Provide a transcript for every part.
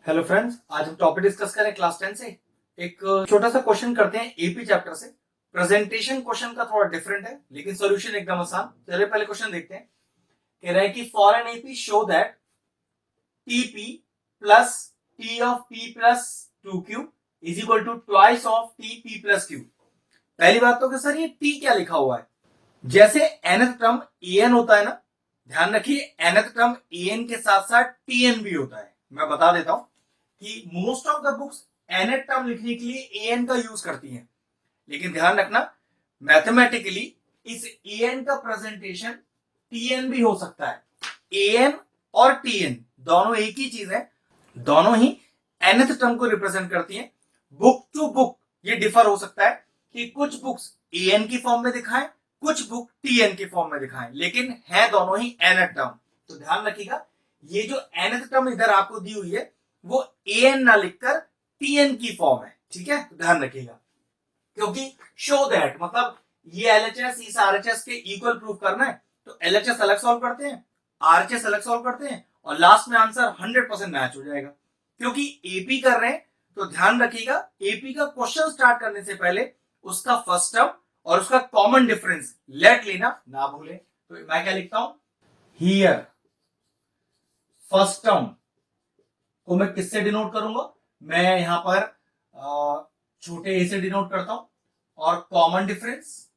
Hello friends, आज हम topic discuss करें क्लास 10 से। एक छोटा सा क्वेश्चन करते हैं एपी चैप्टर से। प्रेजेंटेशन क्वेश्चन का थोड़ा डिफरेंट है लेकिन सॉल्यूशन एकदम आसान। चलिए पहले क्वेश्चन देखते हैं। कह रहा है कि for an AP show that TP plus T of P plus 2q is equal to twice of T P plus q। पहली बात तो कि सर ये टी क्या लिखा हुआ है। जैसे nth टर्म en होता है ना, ध्यान रखिए nth टर्म en के साथ साथ tn भी होता है। मैं बता देता हूं कि most of the books nth term लिखने के लिए an का यूज करती हैं, लेकिन ध्यान रखना मैथमेटिकली इस an का प्रेजेंटेशन tn भी हो सकता है। an और tn दोनों एक ही चीज है, दोनों ही nth टर्म को रिप्रेजेंट करती हैं। बुक टू बुक ये डिफर हो सकता है कि कुछ बुक्स an की फॉर्म में दिखाएं, कुछ बुक tn की फॉर्म में दिखाएं, लेकिन है दोनों ही nth टर्म। तो ध्यान रखिएगा ये जो nth टर्म इधर आपको दी हुई है वो an ना लिखकर tn की फॉर्म है, ठीक है। तो ध्यान रखिएगा क्योंकि शो दैट मतलब ये एलएचएस इस आरएचएस के इक्वल प्रूफ करना है, तो एलएचएस अलग सॉल्व करते हैं, आरएचएस अलग सॉल्व करते हैं और लास्ट में आंसर 100% मैच हो जाएगा। क्योंकि एपी कर रहे हैं तो ध्यान रखिएगा एपी का क्वेश्चन स्टार्ट करने से पहले उसका फर्स्ट टर्म और उसका कॉमन डिफरेंस लेट लेना ना भूलें। तो मैं क्या लिखता हूं, हियर फर्स्ट टर्म को मैं किससे डिनोट करूंगा, मैं यहां पर छोटे ए से डिनोट करता हूं और कॉमन डिफरेंस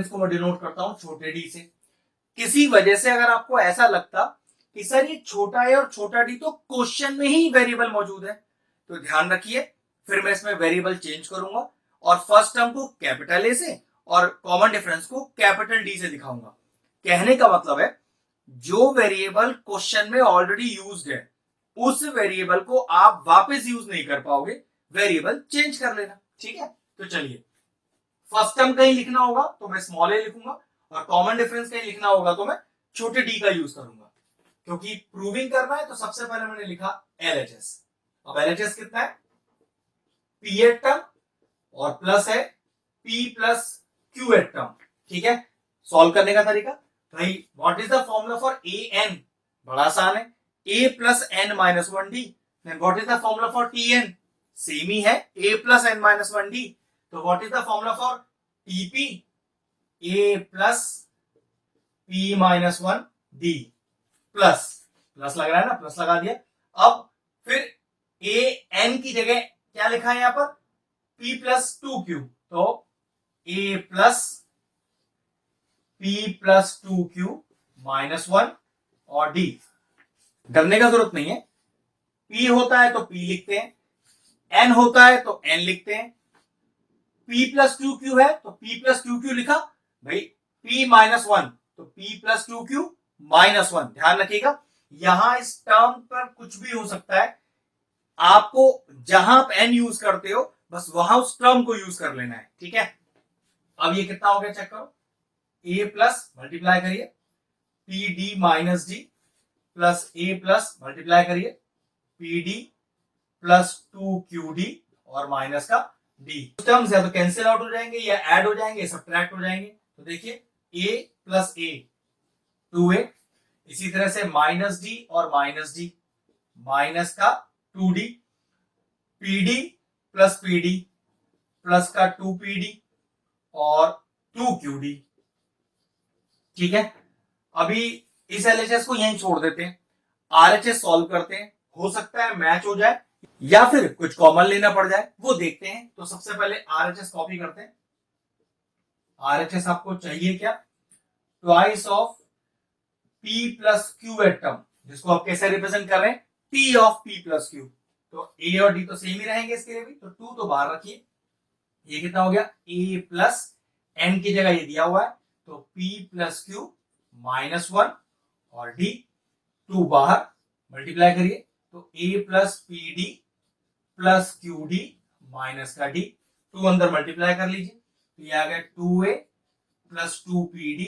को मैं डिनोट करता हूं छोटे डी से। किसी वजह से अगर आपको ऐसा लगता कि सर ये छोटा है और छोटा डी तो क्वेश्चन में ही वेरिएबल मौजूद है, तो ध्यान रखिए फिर मैं इसमें वेरिएबल चेंज करूंगा और फर्स्ट टर्म को कैपिटल ए से और कॉमन डिफरेंस को कैपिटल डी से दिखाऊंगा। कहने का मतलब है जो वेरिएबल क्वेश्चन में ऑलरेडी यूज्ड है उस वेरिएबल को आप वापस यूज नहीं कर पाओगे, वेरिएबल चेंज कर लेना, ठीक है। तो चलिए फर्स्ट टर्म कहीं लिखना होगा तो मैं स्मॉल ए लिखूंगा और कॉमन डिफरेंस कहीं लिखना होगा तो मैं छोटे डी का यूज करूंगा। क्योंकि प्रूविंग करना है तो सबसे पहले मैंने लिखा एलएचएस। अब एलएचएस कितना है, पी एट टर्म और प्लस है P plus Q eight term, ठीक है। सॉल्व करने का तरीका भाई, what is the formula for A N, बड़ा आसान है, A plus N minus one D. Then what is the formula for T N, same ही है, A plus N minus one D. तो what is the formula for TP, A plus P minus one D. Plus plus लग रहा है ना, plus लगा दिया। अब फिर ए एन की जगह क्या लिखा है यहां पर, पी प्लस टू क्यू, तो A plus P plus two Q minus one और डी। डरने का जरूरत नहीं है, पी होता है तो पी लिखते हैं, एन होता है तो एन लिखते हैं, पी प्लस टू क्यू है तो पी प्लस टू क्यू लिखा भाई, पी माइनस वन तो P plus two Q minus one. ध्यान रखिएगा यहां इस टर्म पर कुछ भी हो सकता है, आपको जहां आप एन यूज करते हो बस वहां उस टर्म को यूज कर लेना है, ठीक है। अब ये कितना हो गया चेक करो, ए प्लस मल्टीप्लाई करिए P D minus D plus A plus multiply करिए P D plus two Q D और माइनस का डी। टर्म्स या तो कैंसिल आउट हो जाएंगे या ऐड हो जाएंगे, सब्ट्रैक्ट हो जाएंगे। तो देखिए ए प्लस ए 2a, इसी तरह से माइनस डी और माइनस डी माइनस का 2d, pd plus pd plus का 2pd और 2qd, ठीक है। अभी इस एलएचएस को यहीं छोड़ देते हैं, आरएचएस सॉल्व करते हैं, हो सकता है मैच हो जाए या फिर कुछ कॉमन लेना पड़ जाए, वो देखते हैं। तो सबसे पहले आरएचएस कॉपी करते हैं। आरएचएस आपको चाहिए क्या, twice of P plus Q eight term, जिसको आप कैसे रिप्रेजेंट कर रहे हैं, T of P plus q. तो A और D तो सेम ही रहेंगे इसके लिए भी, तो 2 तो बाहर रखिए। ये कितना हो गया, A प्लस N की जगह ये दिया हुआ है तो P plus Q minus one और D 2 बाहर, मल्टीप्लाई करिए तो A plus P D plus Q D minus का D, 2 अंदर मल्टीप्लाई कर लीजिए तो ये आ गया 2A plus 2PD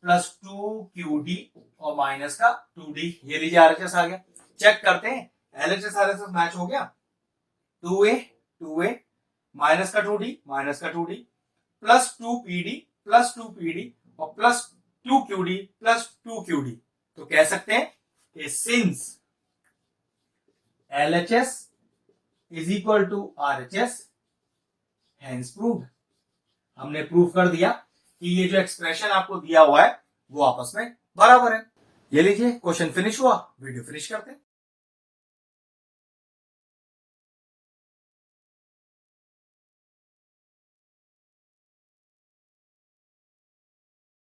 plus 2QD और माइनस का 2D। ये लीजिए आरएचएस आ गया। चेक करते हैं एलएचएस आरएचएस मैच हो गया, 2A माइनस का 2D माइनस का 2D प्लस 2PD और प्लस 2QD प्लस 2QD। तो कह सकते हैं कि since LHS is equal to RHS, hence proved. हमने प्रूव कर दिया कि ये जो एक्सप्रेशन आपको दिया हुआ है वो आपस में बराबर है। ये लीजिए क्वेश्चन फिनिश हुआ, वीडियो फिनिश करते हैं।